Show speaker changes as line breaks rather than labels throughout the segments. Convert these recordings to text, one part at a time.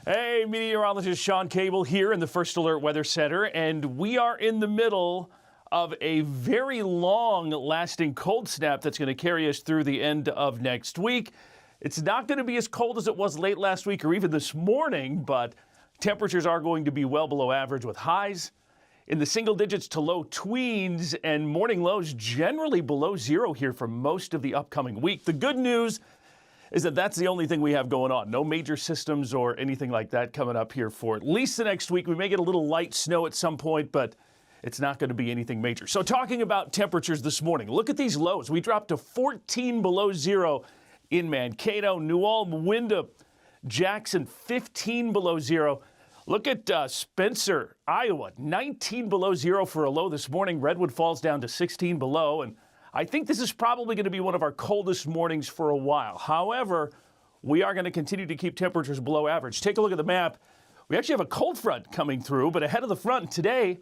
Hey, Meteorologist Shawn Cable here in the First Alert Weather Center, and we are in the middle of a very long-lasting cold snap that's going to carry us through the end of next week. It's not going to be as cold as it was late last week or even this morning, but temperatures are going to be well below average with highs in the single digits to low tweens and morning lows generally below zero here for most of the upcoming week. The good news is that that's the only thing we have going on. No major systems or anything like that coming up here for at least the next week. We may get a little light snow at some point, but it's not going to be anything major. So talking about temperatures this morning, look at these lows. We dropped to 14 below zero in Mankato, New Ulm, Windham, Jackson, 15 below zero. Look at Spencer, Iowa, 19 below zero for a low this morning. Redwood Falls down to 16 below, and I think this is probably going to be one of our coldest mornings for a while. However, we are going to continue to keep temperatures below average. Take a look at the map. We actually have a cold front coming through, but ahead of the front today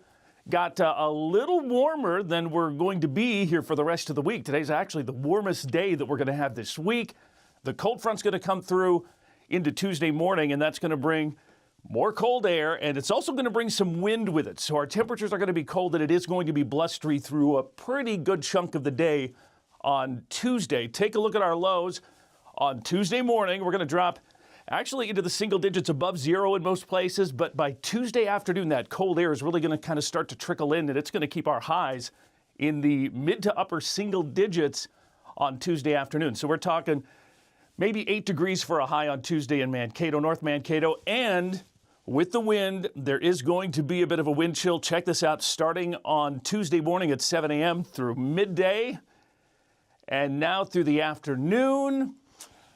got a little warmer than we're going to be here for the rest of the week. Today's actually the warmest day that we're going to have this week. The cold front's going to come through into Tuesday morning, and that's going to bring more cold air, and it's also going to bring some wind with it. So our temperatures are going to be cold, and it is going to be blustery through a pretty good chunk of the day on Tuesday. Take a look at our lows. On Tuesday morning, we're going to drop actually into the single digits above zero in most places, but by Tuesday afternoon, that cold air is really going to kind of start to trickle in, and it's going to keep our highs in the mid to upper single digits on Tuesday afternoon. So we're talking maybe 8 degrees for a high on Tuesday in Mankato, North Mankato, and with the wind, there is going to be a bit of a wind chill. Check this out, starting on Tuesday morning at 7 a.m. through midday, and now through the afternoon,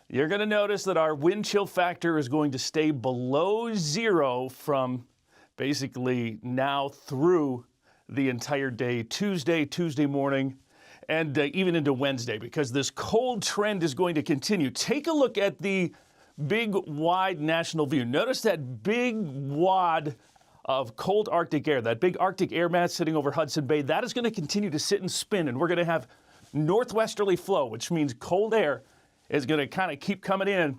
you're going to notice that our wind chill factor is going to stay below zero from basically now through the entire day, Tuesday morning, and even into Wednesday, because this cold trend is going to continue. Take a look at the big, wide national view. Notice that big wad of cold Arctic air, that big Arctic air mass sitting over Hudson Bay. That is going to continue to sit and spin, and we're going to have northwesterly flow, which means cold air is going to kind of keep coming in.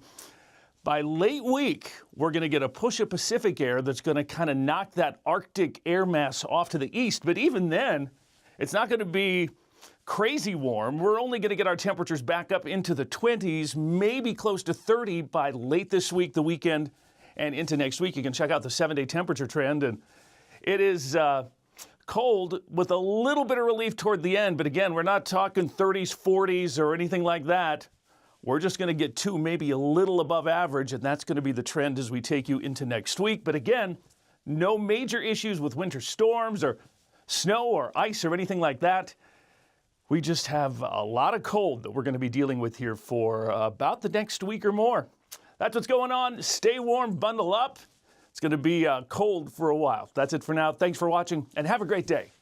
By late week, we're going to get a push of Pacific air that's going to kind of knock that Arctic air mass off to the east. But even then, it's not going to be crazy warm. We're only going to get our temperatures back up into the 20s, maybe close to 30 by late this week, the weekend, and into next week. You can check out the 7-day temperature trend, and it is cold with a little bit of relief toward the end. But again, we're not talking 30s, 40s, or anything like that. We're just going to get to maybe a little above average, and that's going to be the trend as we take you into next week. But again, no major issues with winter storms or snow or ice or anything like that. We just have a lot of cold that we're going to be dealing with here for about the next week or more. That's what's going on. Stay warm, bundle up. It's going to be cold for a while. That's it for now. Thanks for watching, and have a great day.